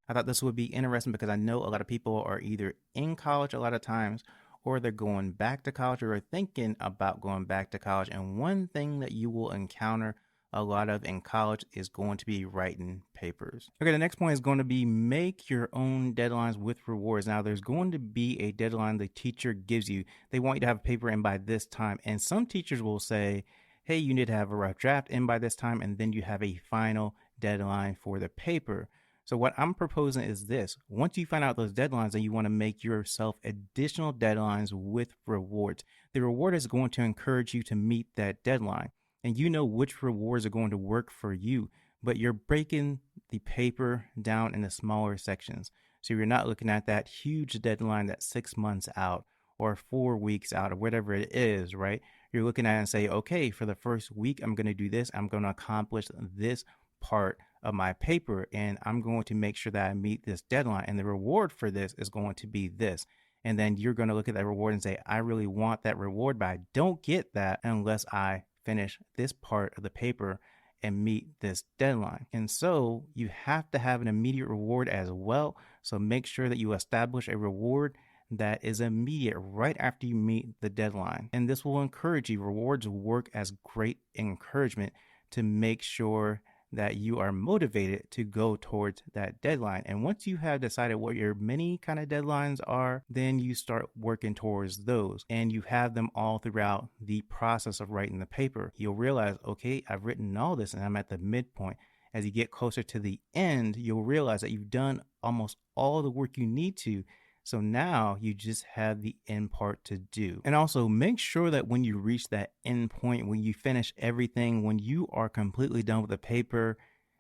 I thought this would be interesting because I know a lot of people are either in college a lot of times or they're going back to college or are thinking about going back to college. And one thing that you will encounter a lot of in college is going to be writing papers. Okay, the next point is going to be make your own deadlines with rewards. Now, there's going to be a deadline the teacher gives you. They want you to have a paper in by this time. And some teachers will say, hey, you need to have a rough draft in by this time, and then you have a final deadline for the paper. So what I'm proposing is this. Once you find out those deadlines, then you want to make yourself additional deadlines with rewards. The reward is going to encourage you to meet that deadline. And you know which rewards are going to work for you, but you're breaking the paper down into smaller sections. So you're not looking at that huge deadline that's 6 months out or 4 weeks out or whatever it is, right? You're looking at it and say, okay, for the first week, I'm going to do this. I'm going to accomplish this part of my paper, and I'm going to make sure that I meet this deadline. And the reward for this is going to be this. And then you're going to look at that reward and say, I really want that reward, but I don't get that unless I finish this part of the paper and meet this deadline. And so you have to have an immediate reward as well. So make sure that you establish a reward that is immediate right after you meet the deadline. And this will encourage you. Rewards work as great encouragement to make sure that you are motivated to go towards that deadline. And once you have decided what your many kind of deadlines are, then you start working towards those and you have them all throughout the process of writing the paper. You'll realize, okay, I've written all this and I'm at the midpoint. As you get closer to the end, you'll realize that you've done almost all the work you need to. So now you just have the end part to do. And also make sure that when you reach that end point, when you finish everything, when you are completely done with the paper,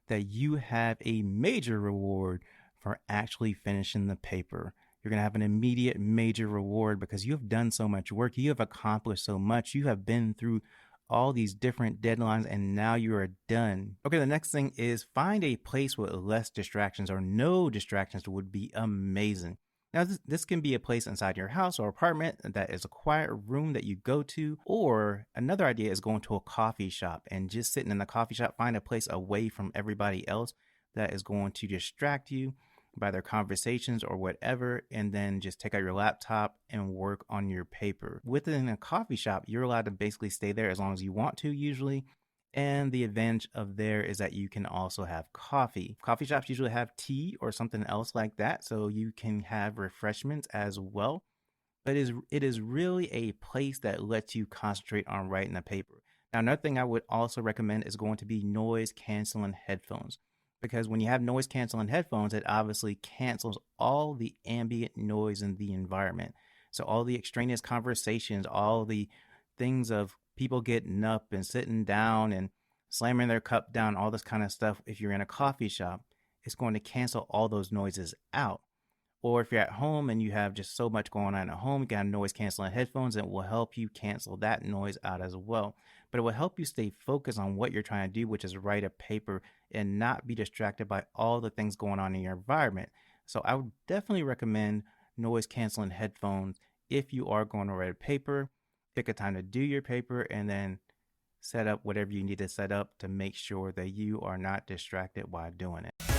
that you have a major reward for actually finishing the paper. You're going to have an immediate major reward because you have done so much work. You have accomplished so much. You have been through all these different deadlines and now you are done. Okay, the next thing is find a place with less distractions or no distractions would be amazing. Now, this can be a place inside your house or apartment that is a quiet room that you go to, or another idea is going to a coffee shop and just sitting in the coffee shop, find a place away from everybody else that is going to distract you by their conversations or whatever, and then just take out your laptop and work on your paper. Within a coffee shop, you're allowed to basically stay there as long as you want to usually. And the advantage of there is that you can also have coffee. Coffee shops usually have tea or something else like that, so you can have refreshments as well. But it is really a place that lets you concentrate on writing a paper. Now, another thing I would also recommend is going to be noise canceling headphones. Because when you have noise canceling headphones, it obviously cancels all the ambient noise in the environment. So all the extraneous conversations, all the things of people getting up and sitting down and slamming their cup down, all this kind of stuff. If you're in a coffee shop, it's going to cancel all those noises out. Or if you're at home and you have just so much going on at home, you got noise canceling headphones, and it will help you cancel that noise out as well. But it will help you stay focused on what you're trying to do, which is write a paper and not be distracted by all the things going on in your environment. So I would definitely recommend noise canceling headphones if you are going to write a paper. Pick a time to do your paper and then set up whatever you need to set up to make sure that you are not distracted while doing it.